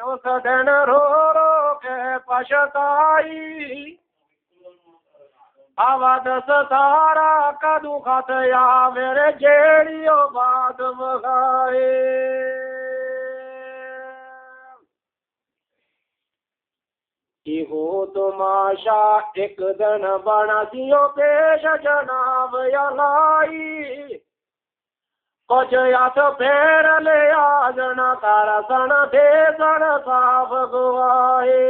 اس دن رو رو کے پچھتائی آواز ستارا کدو خط یا میرے جیڑیو بات مغائے ہو تماشا ایک دن بنا دیو پیش جناب یلائی کچھ یات پھیر لے آجنا تارا سن دے سن صاف گوائے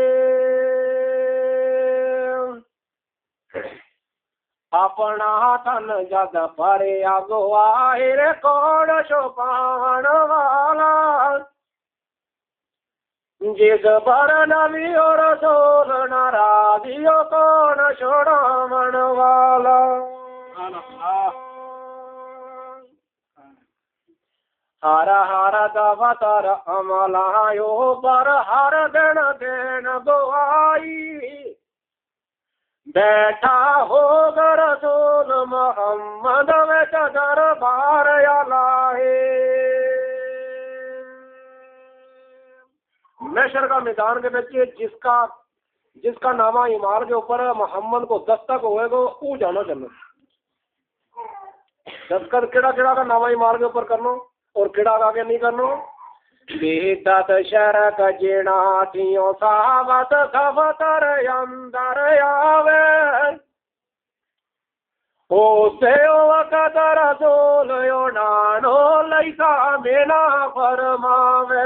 اپنا تن جد پرے گوائے رے کون چھپان والا جس پر نبی اور رسول ناراضیوں کون چھڑاون والا ہر ہر دفتر عملایوں پر ہر دن دین گوائی بیٹھا ہوگا رسول محمد وچ دربار الہی محشر کا میدان کے بچے جس کا نامہ ایمار کے اوپر محمد کو دستک ہوئے گا وہ جانا چلنا دستخط کیڑا کا نامہ ایمار کے اوپر کرنا اور کیڑا آگے نہیں کرنا بیدت شرک جینا تھیوں صحابت دفتر اندر آوے اسے وقت رسول یونانو لیسا مینا فرماوے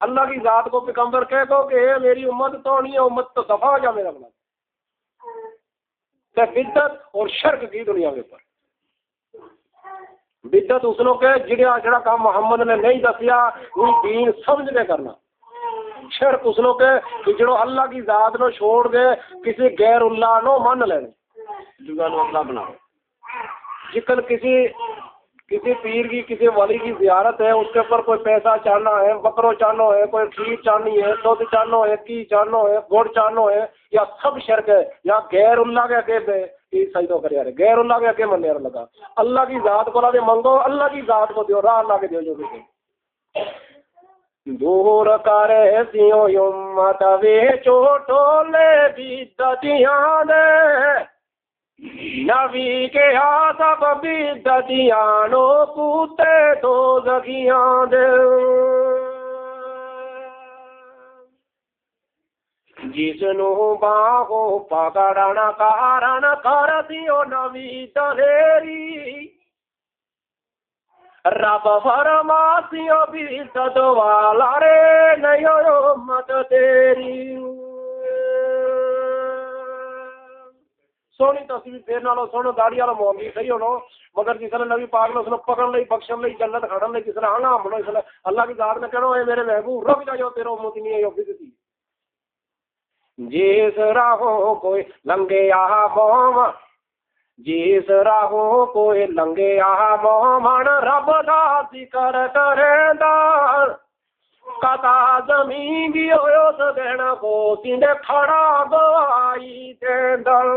اللہ کی ذات کو پیغمبر کہہ دو کہ اے میری امت تو نہیں ہے امت تو دفاع جا میرا بنا بدت اور شرک کی دنیا کے اوپر بدت اس لوگ جڑا کام محمد نے نہیں دسیا وہ دین سمجھ کے کرنا شرک اس لوگ کہ جڑو اللہ کی ذات نو چھوڑ دے کسی غیر اللہ نو من لینے جگہ نو اللہ بنا جکل کسی پیر کی کسی ولی کی زیارت ہے اس کے اوپر کوئی پیسہ چاہنا ہے بکرو چانو ہے کوئی کھیر چاننی ہے دودھ چانو ہے کی چانو ہے گڑ چانو ہے یا سب شرک ہے یا غیر اللہ کے اگے سجدہ کر یار غیر اللہ کے اگے من لگا اللہ کی ذات کو دے منگو اللہ کی ذات کو دیو راہ اللہ کے دیو جو بھی دور کرے سیو امت وے چوٹولے بیدتیاں دے نبی کے آسب بیدتیانو پوتے دو زگیاں دے جس نو باہو پکڑنا کارن کر دیو نبی دلیری رب فرماسیو بیدت والا رے نیو امت تیری سونی تصویر پھر نالو سونو داڑی والا مولوی صحیح ہونو مگر جس نے نبی پاک نے اس نے پکڑ لئی بخشن لئی جنت کھڑن لئی جس نے آنا ہم اس نے اللہ کی ذات نے کہنا اے میرے محبوب رک جا جو تیرا امت نہیں ہے یہ بدتی جس راہوں کوئی لنگے آ موم جس راہوں کوئی لنگے آ مومن رب دا ذکر کرے دا کتا زمین بھی ہوئے اس دن کو سیندے کھڑا گوائی دیندر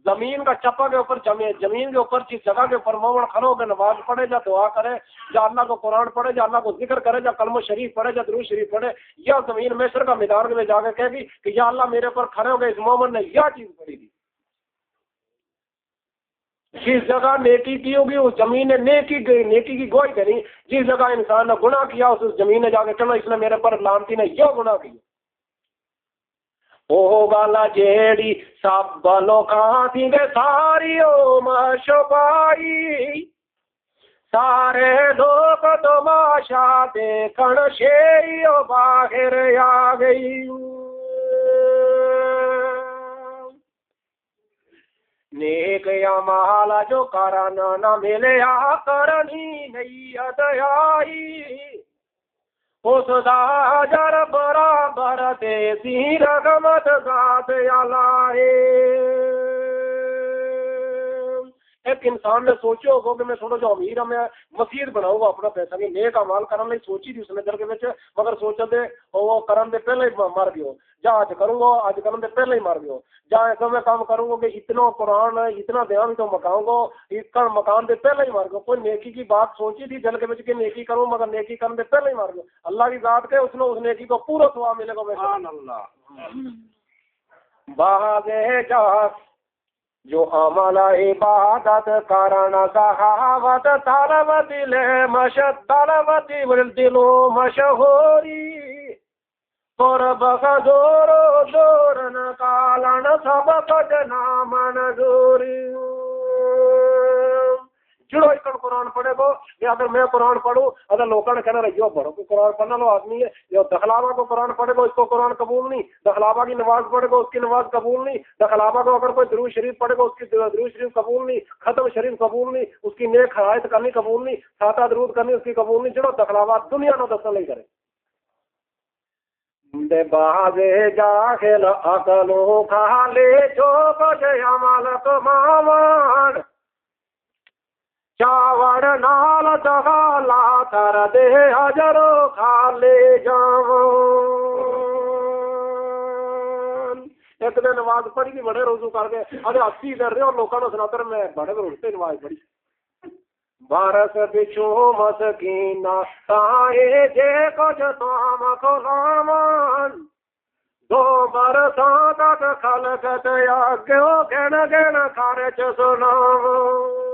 زمین کا چپا کے اوپر جمے زمین کے اوپر جس جگہ کے اوپر مومن کھڑو گے نماز پڑھے جا دعا کرے یا اللہ کو قرآن پڑھے جا اللہ کو ذکر کرے جا کلمہ شریف پڑھے جا درود شریف پڑھے یا زمین محشر کا میدان میں جا کے کہے گی کہ یا اللہ میرے پر کھڑے ہو گئے اس مومن نے یہ چیز پڑھی گی جس جگہ نیکی کی ہوگی اس زمین نے نیکی کی گواہی دینی جس جگہ انسان نے گناہ کیا اس زمین نے جا کے کہنا اس نے میرے پر لعنتی نے یہ گناہ کیا او گالا جیڑی سب لوکاں تھی گے ساری چھپائی سارے لوگ تماشا دیکھن شیری باہر آ گئی نیک اعمال جو کرنا نہ ملے کرنی نہیں ادائی اس دا اجر برابر دیسی رحمت ذات الہی ایک انسان نے سوچو ہوگا کہ میں تھوڑا جو امیر ہوں میں مسجد بناؤں گا اپنا پیسہ نہیں نیک امال کرنے لئی سوچی تھی اس نے دل کے وچ مگر سوچا دے وہ کرن دے پہلے ہی مر گئے جا اج کروں گا اج کرن دے پہلے ہی مر گئے جا ایسا میں کام کروں گا کہ اتنا قرآن اتنا دھیان تو مکاؤں گا اتنا مکان دے پہلے ہی مر گئے کوئی نیکی کی بات سوچی تھی دل کے وچ کہ نیکی کروں مگر نیکی کرن دے پہلے ہی مر گئے اللہ کی ذات کے اس نے اس نیکی کو پورا ثواب ملے گا سبحان اللہ باغے جا جو عمل عبادت کرنا صحاوت طلب دل مشد طلب دل مشہوری قرب زور زور نکالن سب کچھ نامن دوری جڑو ایک قرآن پڑھے گو یا اگر میں قرآن پڑھوں اگر لوگوں نے کہنا رہی ہو پڑھو کہ قرآن پڑھنا لو آدمی ہے جو دخلاوا کو قرآن پڑھے گا اس کو قرآن قبول نہیں دخلاوا کی نماز پڑھے گا اس کی نماز قبول نہیں دخلاوا کو اگر کوئی درود شریف پڑھے گا اس کی درود شریف قبول نہیں ختم شریف قبول نہیں اس کی نیک حرایت کرنی قبول نہیں ساتہ درود کرنی اس کی قبول نہیں جڑو دخلاوا دنیا نو دسن نہیں کرے دے بازے جاہل عقلوں کھا لے جو کچھ عمل کماون چاوڑ نال دغالا کر دے اجر کھا لے جاون ایک دن نماز پڑھی بھی بڑے روزو کر کے ارے 80 کر رہے اور لوگوں نے سنا کر میں بڑے روزے نماز پڑھی بارس بچو مسکینہ تائے جے کچھ تام کلامان دو برساں تک خلقت آگیو گن گن خارج سناون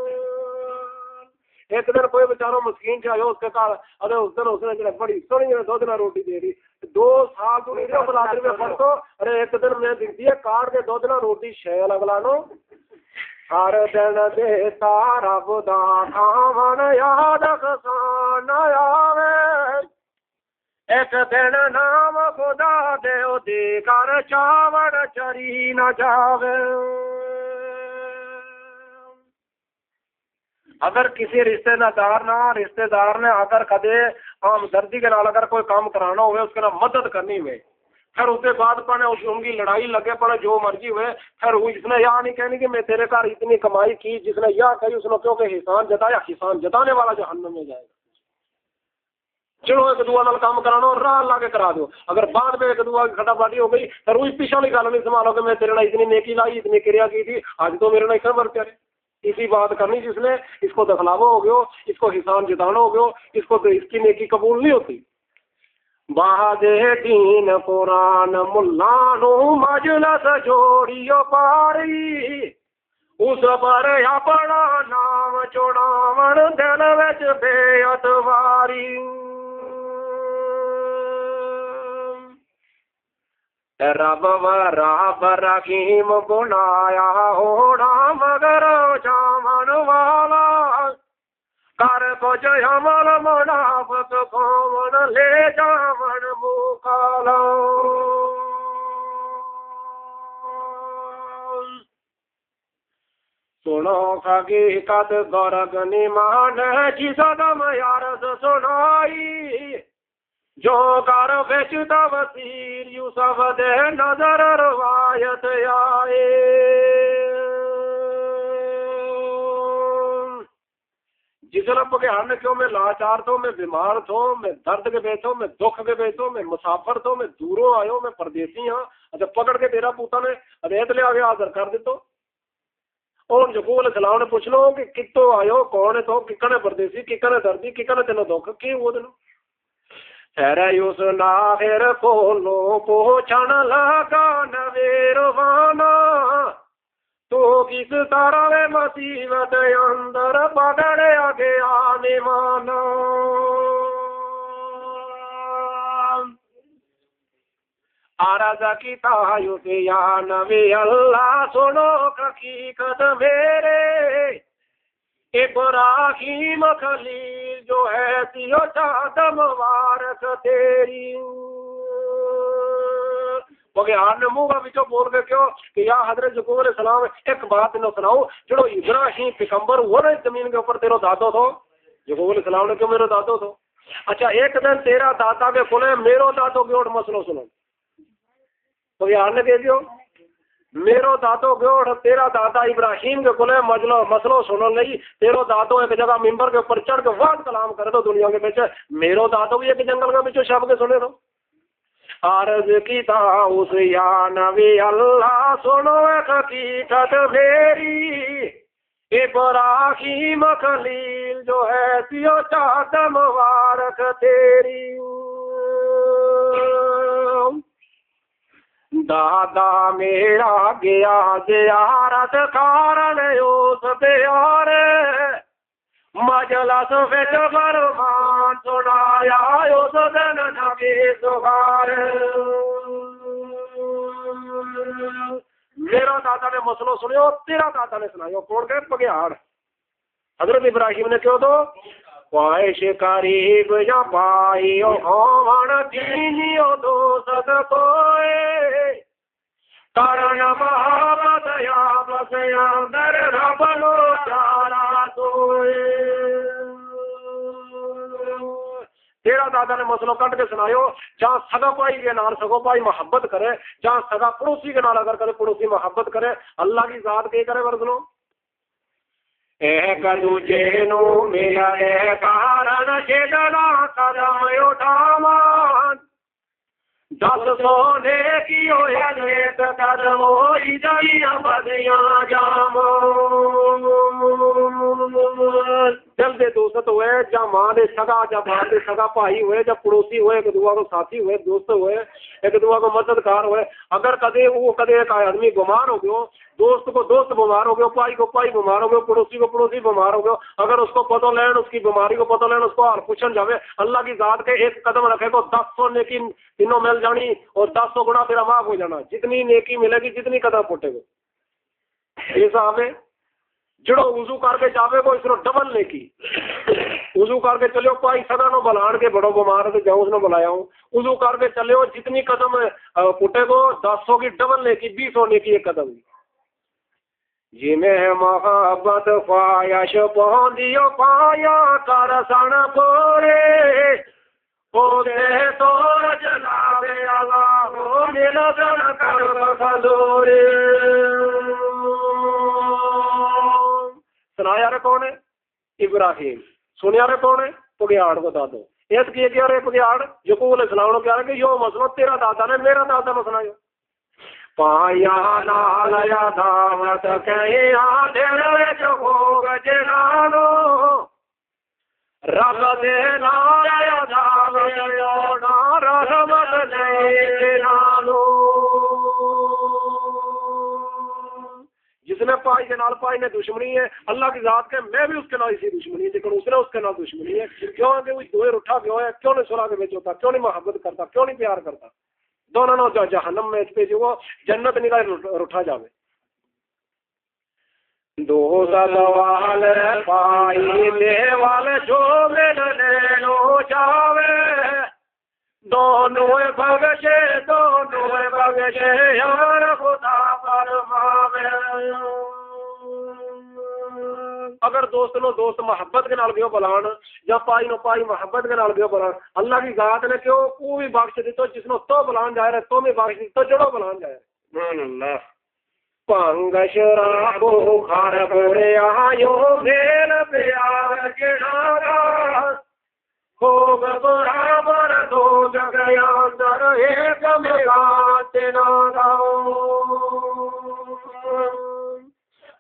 ایک دن کوئی بیچارہ مسکین چاہیے اس کے کار ارے اس دن اس نے بڑی سونی 2 دن روٹی دے دی 2 سال تو نہیں بلادر میں پڑھ تو ارے ایک دن میں دیکھتی ہے کاٹ کے 2 دن روٹی شیل اگلا نو ہر دن دیتا رب دا کھاون یاد کسان آوے ایک دن نام خدا دیو دی کر چاوڑ چری نہ جاوے اگر کسی رشتہ دار نے اگر کدے ہمدردی کے نال اگر کوئی کام کرانا ہوئے اس کے نال مدد کرنی ہوئے پھر اس کے بعد پڑھے ان کی لڑائی لگے پڑے جو مرضی ہوئے پھر وہ اس نے یہ نہیں کہنی کہ میں تیرے گھر اتنی کمائی کی جس نے یہ کہی اس نے کیونکہ احسان جتایا احسان جتانے والا جہنم میں جائے گا چلو ایک دعا نال کام کرانا راہ لا کے کرا دو اگر بعد میں ایک دعا کی کھٹا پاٹی ہو گئی پھر وہ پیچھے والی گل نہیں سنبھالو کہ میں تیرے نال اتنی نیکی لائی اتنی کریا کی تھی آج تو میرے نال اتنا مر پیارے اسی بات کرنی جس نے اس کو دخلاوا ہو گیا اس کو احسان جتانا ہو گیا اس کو تو اس کی نیکی قبول نہیں ہوتی بہادے دین قرآن ملانو مجلس جوڑیو پاری اس پر اپنا نام چڑاون دل وچ بے اتواری رب و رب رحیم بنایا ہونا مگر جامن والا کر کچھ عمل منافق کون لے جامن مکالا سنو حقیقت گرگ نمان جس دم یارس سنائی جو کر بیچتا وسیر یوسف دے نظر روایت آئے جس رب کے ہن کیوں میں لاچار تو میں بیمار تو میں درد کے بیٹھو میں دکھ کے بیٹھو میں مسافر تو میں دوروں آئے میں پردیسی ہاں اچھا پکڑ کے تیرا پوتا نے ریت لے آگے حاضر کر دیتو اور یعقوب علیہ السلام نے پوچھ لو کہ کتوں آئے کون ہے تو ککنے پردیسی ککنے دردی ککنے تینوں دکھ کی وہ دنوں اس ناخر کولو پوچھن لگا نویروانا تو کس طرح مصیبت اندر پکڑے گیا نمانا عرض کی تایوت یا نبی اللہ سنو حقیقت میرے ابراہیم خلیل جو ہے تیو چاہت مبارک تیری بغیار نے منہ کا بچوں بول کے کیوں کہ یا حضرت یعقوب علیہ السلام ایک بات انہوں سناؤ جڑو ابراہیم پیغمبر وہ نا زمین کے اوپر تیرو دادو تھو یعقوب علیہ السلام نے کیوں میرے دادو تھو اچھا ایک دن تیرا دادا کے کھلے میرو دادو کے اوٹ مسئلہ سنو بغیار نے کہہ دیو میرو دادو گیو تیرا دادا ابراہیم کے کلے مسلو سنو نہیں تیرو دادو ایک جگہ ممبر کے اوپر چڑھ کے وعد کلام کرے تو دنیا کے پیچھے میرو دادو بھی ایک جنگل کے پیچھے شب کے سنے تو عرض کی تھا اس یا نبی اللہ سنو ایک حقیقت میری ابراہیم خلیل جو ہے سیو چاہت مبارک تیری دادا میرا گیا زیارت کارن اس پیار مجلس وچ فرمان سنایا اس دن نبی سبحان میرا دادا نے مسلو سنیو تیرا دادا نے سنایا کون کہ بگیاڑ حضرت ابراہیم نے کیوں تو خواہش قریب یا پائی ہون دینیو دوست کوئے کرن محبت یا بس اندر رب لو چارا سوئے تیرا دادا نے مسلو کٹ کے سنایو جہاں سگا پائی کے نال سگو پائی محبت کرے جہاں سگا پڑوسی کے نال اگر کرے پڑوسی محبت کرے اللہ کی ذات کے کرے ورزنو ایک دوجے نو میرا اے کارن چھڑنا قدم اٹھاواں دس سونے کی ہویا نیت قدم ہوئی جائیاں بدیاں جاموں دل دے دوست ہوئے جا ماں دے سگا جا باپ دے سگا بھائی ہوئے جا پڑوسی ہوئے ایک دوسرے کو ساتھی ہوئے دوست ہوئے ایک دوسرے کو مددگار ہوئے اگر کدے وہ کدے ایک آدمی بیمار ہو گیا دوست کو دوست بیمار ہو گیا بھائی کو بھائی بیمار ہو گیا پڑوسی کو پڑوسی بیمار ہو گیا اگر اس کو پتہ لین اس کی بیماری کو پتہ لین اس کو حال پوچھن جاوے اللہ کی ذات کے ایک قدم رکھے کو 100 نیکی تینوں مل جانی اور 100 گنا تیرا معاف ہو جانا جتنی نیکی ملے گی جتنی قدم پھٹے گا یہ صاحب ہے جڑو وضو کر کے جاوے کو اس نے ڈبل نیکی وضو کر کے چلو پائی سدا نو بلان کے بڑو بیمار ہے جاؤ اس نے بلایا ہوں وضو کر کے چلو جتنی قدم پھٹے کو 100 کی ڈبل نیکی 200 نیکی ایک قدم جی میں محبت فایش پوندیو پایا کر سن پورے او دے تو جلاوے اللہ ہو مل سن کر بخدورے سنایا رہے کون ہے ابراہیم سنیا رہے کون ہے پگیاڑ کو دادو اس کی کیا رہے پگیاڑ یعقوب علیہ السلام نے کہا رہے کہ یہ مسئلہ تیرا دادا نے میرا دادا نے سنایا پایا لال یا دعوت کہیا دل وچ ہوگ جنانو رب دے نال یا دعوت نا رحمت لے جنانو جس نے پائی کے نال پائی نے دشمنی ہے اللہ کی ذات کے میں بھی اس کے نال اسی دشمنی ہے لیکن اس نے اس کے نال دشمنی ہے کیوں کہ وہ دوئے اٹھا کیوں ہے کیوں نہیں صلح کے بیچ ہوتا کیوں نہیں محبت کرتا کیوں نہیں پیار کرتا دونوں نو جہنم میں اس پہ جو جنت نکال اٹھا جاوے دو سوال پائی دے والے جو ملنے لو جاوے دونوں بگشے یار خدا فرماوے اگر دوست نو دوست محبت کے نال گیو بلان یا پائی نو پائی محبت کے نال گیو بلان اللہ کی ذات نے کیوں کو بھی بخش دیتو جس نو تو بلان جائے رہے تو بھی بخش دیتو جڑو بلان جائے سبحان اللہ پانگ شرابو خار پورے آیو میل پیار جڑا خوب برابر دو جگہ اندر ایک ملات نہ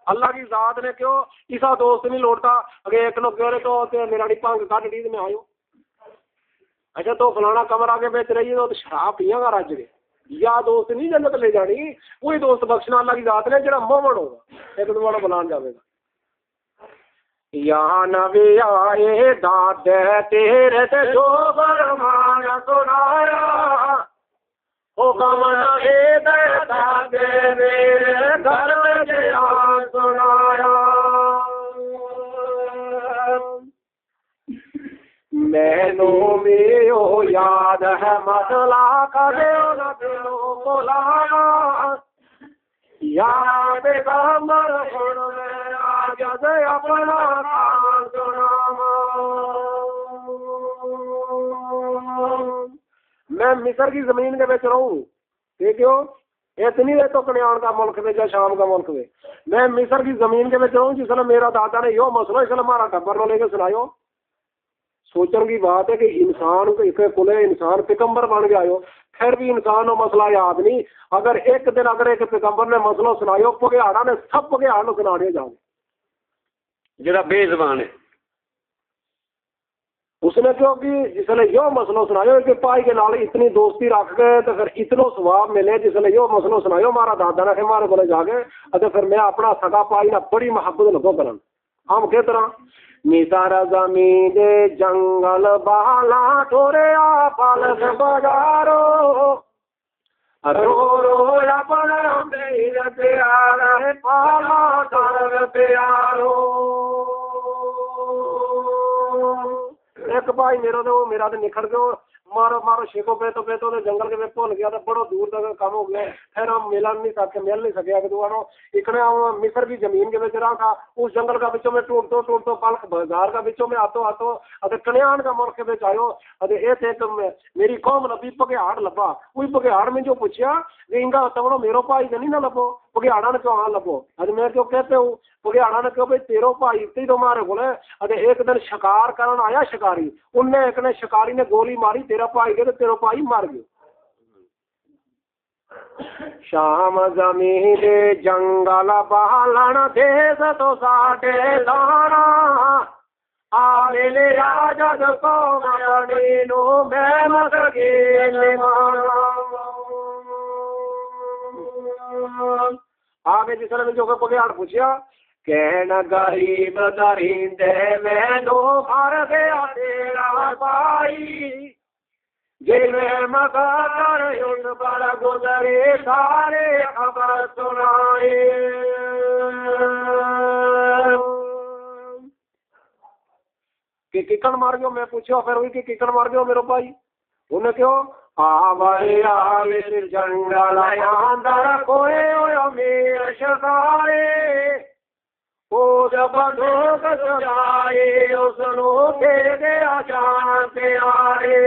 اللہ کی ذات نے کیوں ایسا دوست نہیں لوٹتا اگر ایک نو کہہ رہے تو میرا نہیں پانگ کٹ ڈیز میں آئیو اچھا تو فلانا کمرہ کے بیچ رہی ہے تو شراب پیاں گا رج گئے یا دوست نہیں جنت لے جانی وہی دوست بخشنا اللہ کی ذات نے جڑا مومن ہوگا ایک دوبارہ بلان جاوے گا یا نبی آئے داد تیرے تے جو فرمان سنایا حکم نہ داد میرے گھر میں جہان سنایا مینو میو یاد ہے مسئلہ کدے نہ دلوں کو لایا یاد کامر سن میں آجد اپنا کام سناواں میں مصر کی زمین کے بچ رہوں کہ کیوں اتنی ہے تو کنیان کا ملک میں یا شام کا ملک میں میں مصر کی زمین کے میں رہوں جس نے میرا دادا نے یہ مسئلہ اس لیے ہمارا ٹبر نہ لے کے سناؤ. سوچنے کی بات ہے کہ انسان کو انسان پیغمبر بن گیا ہو پھر بھی انسان کو مسئلہ یاد نہیں. اگر ایک دن اگر ایک پیغمبر نے مسئلہ سنایا پگیاڑا نے سب پگیاڑ کو سنا جا جڑا بے زبان ہے اس نے کیوں کہ جس نے یہ مسئلہ سنایا کہ پائی کے نال اتنی دوستی رکھ کے تو پھر اتنا ثواب ملے جس نے یہ مسئلہ سنایا ہمارا دادا نے ہمارے کو جا کے تو پھر میں اپنا سگا پائی نہ بڑی محبت لگو کرن. ہم کس طرح نثار زمین دے جنگل بالا ٹوریا پالک بازارو رو رو اپنا دیر پیارا پالا ٹر پیارو. ایک بھائی میرا تو نکھڑ گیا مارو مارو شیکو پہ تو جنگل کے میں بھول گیا تو بڑا دور تک کام ہو گیا. پھر ہم مل نہیں سکے ایک دواروں اتنے مصر کی زمین کے بچ رہا تھا اس جنگل کا بچوں میں ٹوٹو پلک بازار کا بچوں میں آتو کنیان کا ملک کے آئے ایک میری قوم لبی پگیاڑ لبا وہی پگیاڑ میں جو پوچھا کہ انگا تمڑو میرو بھائی تو نہیں نہ لبو پگیاڑا نے کیوں ہاں لبو میں کیوں کہتے ہوں پگیاڑا نے کہو بھائی تیرو بھائی اتنی تو ہمارے کو ایک دن شکار کرن آیا شکاری انہیں ایک نے شکاری نے گولی ماری تیرا بھائی گیا تو تیرا بھائی مر گیا. شام زمین دے جنگل بالن دیس تو ساڈے دانا آوے لے راجد قوم اپنی نو میں مسکین مانا. آگے جس نے جو پگیاڑ پوچھا کہنا غریب درندے میں دو بھر گیا تیرا بھائی جی میں مگر اس پر گزرے سارے خبر سنائے. کہ ککڑ مار گیا میں پوچھا پھر وہی کہ ککڑ مار گیا میرے بھائی انہیں کیوں آوے آوے جنگل اندر کوئے ہوئے میر شکارے وہ جب لوگ سجائے اس نو دے گیا جان پیارے.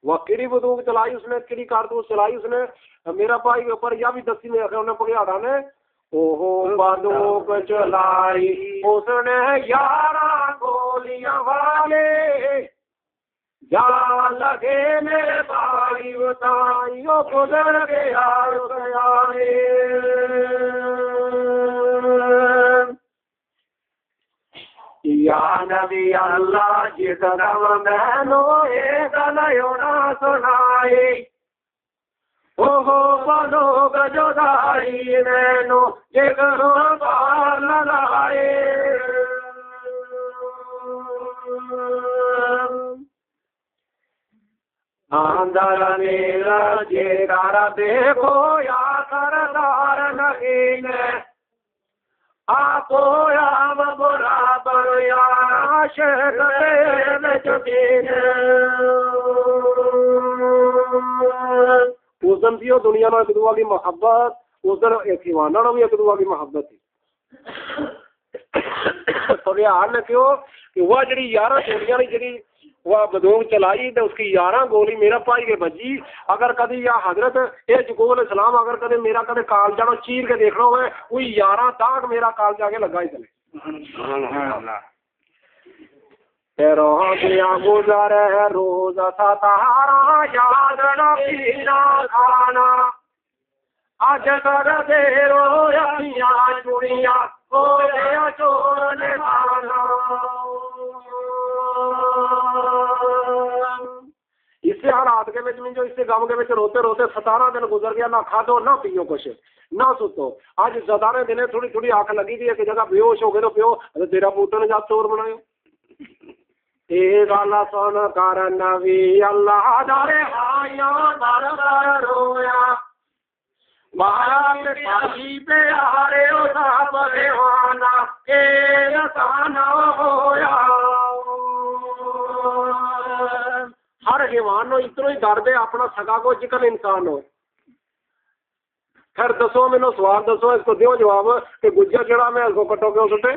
وہ کیڑی بندوق چلائی اس نے کیڑی کارتوس چلائی اس نے میرا بھائی کے اوپر یا بھی دسی میں انہیں پگیاڑا نے اوہ بندوق چلائی اس نے 11 گولیاں والے جا لگے میرے بھائی بتائی وہ گزر گیا یا نبی اللہ جس دم میں نو ایک لیونا سنائی اوہو بنو گجودائی میں نو جگروں بار لگائے. اندر میرا جگر دیکھو یا سردار نگین آپ یا برابر یا عاشق میں چکین. اس دن تھی دنیا میں ایک دعا کی محبت اس دن ایک ایمانہ بھی ایک دعا کی محبت تھی. پگیاڑ نے کیوں کہ وہ جڑی 11 گولیاں جڑی وہ بندوق چلائی تو اس کی 11 گولی میرا بھائی کے بجی. اگر کدی یا حضرت یہ جگو علیہ السلام اگر کدی میرا کدی کالجا نو چیر کے دیکھنا ہوئے وہی 11 داغ میرا کالجا کے لگا ہی چلے. پیروں دیا گزرے روز ستارا یاد نہ پینا کھانا اج کر دے رویاں چوڑیاں ہوئے چور نبھانا. اس سے حالات کے میں جو اس سے غم کے روتے روتے 17 دن گزر گیا نہ کھادو نہ پیو کچھ نہ ستو. آج 17 دن تھوڑی تھوڑی آنکھ لگی تھی ایک جگہ بے ہوش ہو گئے تو پیو تیرا پوتر نے جب چور بنایا. اے گالا سن کر نبی اللہ دارے آیاں در رویا بارات پاسی پیارے او صاحب ریوانا اے رسانا ہویا. ہر حیوان نو اتنا ہی درد ہے اپنا سگا کو جکن انسان ہو. پھر دسو مینو سوال دسو اس کو دیو جواب کہ گجر جڑا میں اس کو کٹو کیوں سٹے.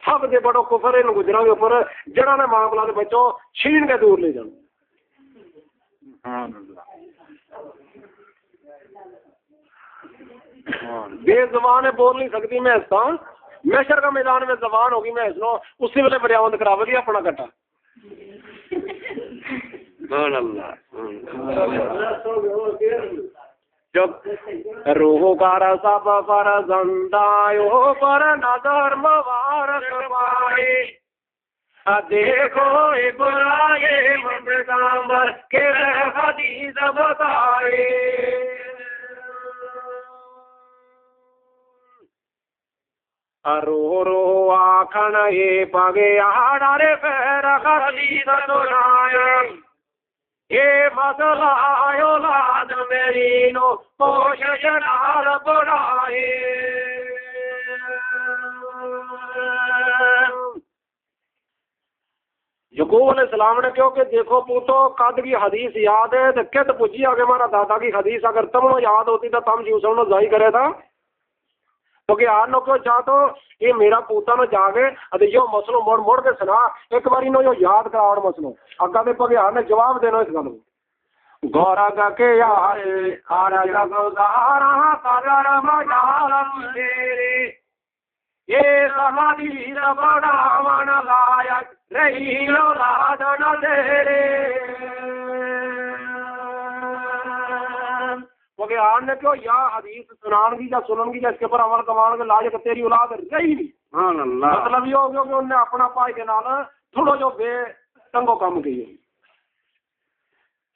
سب دے بڑو کفر انہوں گزرا کے اوپر جڑا نے ماں بلا دے بچوں چھین کے دور لے جان. بے زبان بول نہیں سکتی میں اس کا محشر کا میدان میں زبان ہوگی میں اس لو اسی ویلے بریاوند کراوے گی اپنا کٹا. سبحان اللہ. جب روح کا سب پر زندایو پر نظر مبارک پائے دیکھو ابراہیم پیغمبر کے حدیث بتائے. رو رو آکھن یہ پگے آڑے پیر حدیث سنائے یہ مسئلہ اولاد میری نو کوشش نال بڑھائے. یعقوب علیہ السلام نے کیوں کہ دیکھو پوتو قد کی حدیث یاد ہے تو کت پوچھی آگے ہمارا دادا کی حدیث اگر تم یاد ہوتی تو تم یوسف نو ظاہر کرے تھا کیونکہ آج نو کیوں چاہتو یہ میرا پوتا نو جاگے ادھے یہ مسئلہ مڑ مڑ کے سنا ایک باری نو یہ یاد کراؤ مسئلہ اگا دے پگیار نے جواب دینا اس گلو گورا گا کے یار آرا جگ گارا قدر مجالم میرے یہ سمادی بڑا من لائق رہی اولاد نہ تیرے. بغیار نے کیوں یا حدیث سنان کی یا سنن کی یا اس کے اوپر عمل کمان کے لاج تیری اولاد رہی نہیں. مطلب یہ ہو گیا کہ انہوں نے اپنا پائی کے نال تھوڑا جو بے تنگو کام کی.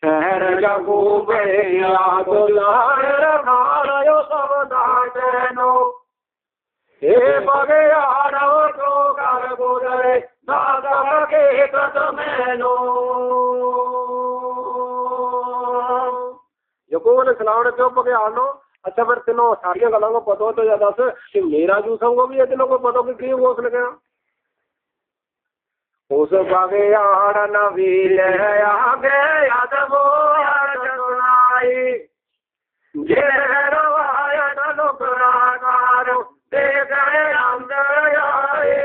شہر جگو بے یاد ظاہر کھانیو سب دائتینو اے بغیار جو کر گزرے دادا کے قدمینو. یعقوب علیہ السلام نے کیوں بغیار نو اچھا پھر تینوں ساری گلوں کو پتہ ہو تو یا دس کہ میرا یوسف کو بھی یہ تینوں کو پتہ کہ کیوں وہ اس نے کہا اس بغیار نبی لے آگے یاد وہ یاد سنائی جے روایت لکنا کارو دے گئے اندر آئے.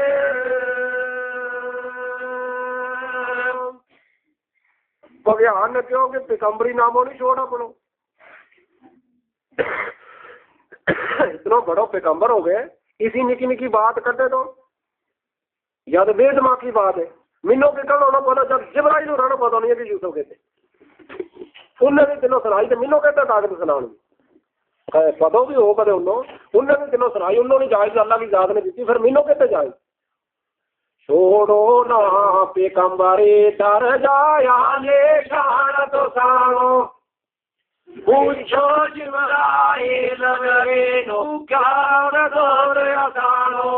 بغیار نے کیوں کہ پیغمبری ناموں نہیں چھوڑا اپنوں اتنا بڑا پیغمبر ہو گئے اسی نکی نکی بات کرتے تو یا تو بے دماغی بات ہے. مینوں کہ کل ہونا پتا جب جبرائیل نو رہنا پتا نہیں ہے کہ یوسف کہتے انہیں بھی تینوں سنائی تو مینوں کہتا طاقت سناؤ پتا بھی ہو کدے انہیں بھی تینوں سنائی انہوں نے جائز اللہ کی ذات نے دیتی پھر مینوں کہتے جائز. چھوڑو نا پیغمبری ڈر جایا یہ شان تو سانو پوچھو جبرائیل میرے نو کیا دور آسانو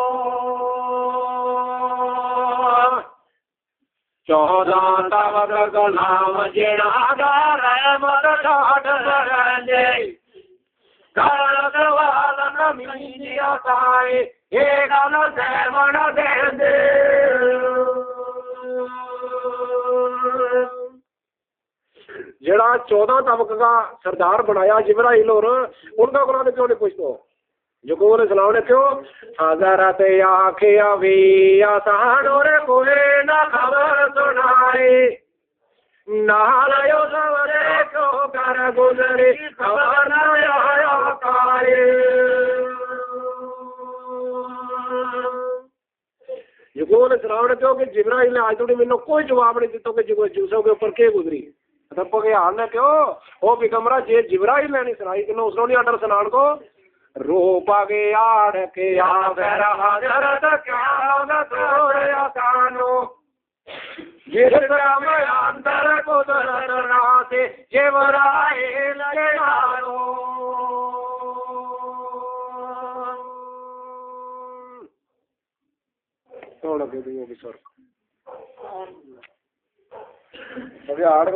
14 تابق غلام جڑا گار مر ڈاٹ برنجے کارد والا نمی دیا تائے یہ گل سیمن دین دے. جڑا 14 طبق کا سردار بنایا جبرائیل اور ان کا قرآن کیوں نہیں پوچھتے. یعقوب علیہ السلام نے کیوں حضرت آنکھیں بھی آسان اور کوئی نہ خبر سنائی نال یوسف دیکھو کر گزری خبر نہ آیا کاری. یعقوب علیہ السلام نے کیوں کہ جبرائیل نے آج تک مینوں کوئی جواب نہیں دیتا کہ یوسف کے اوپر کیا گزری. بغیار نے کیوں وہ پیغمبرا جی جبرائیل نے نہیں سنائی کہ اس نے نہیں آڈر سنان کو رو پاگے آڑ کے آخر حضرت کیا تھوڑے آسانو جس کام اندر قدرت راتے جبرائیل کے آنو. تھوڑا کے دیو بھی سر بغیار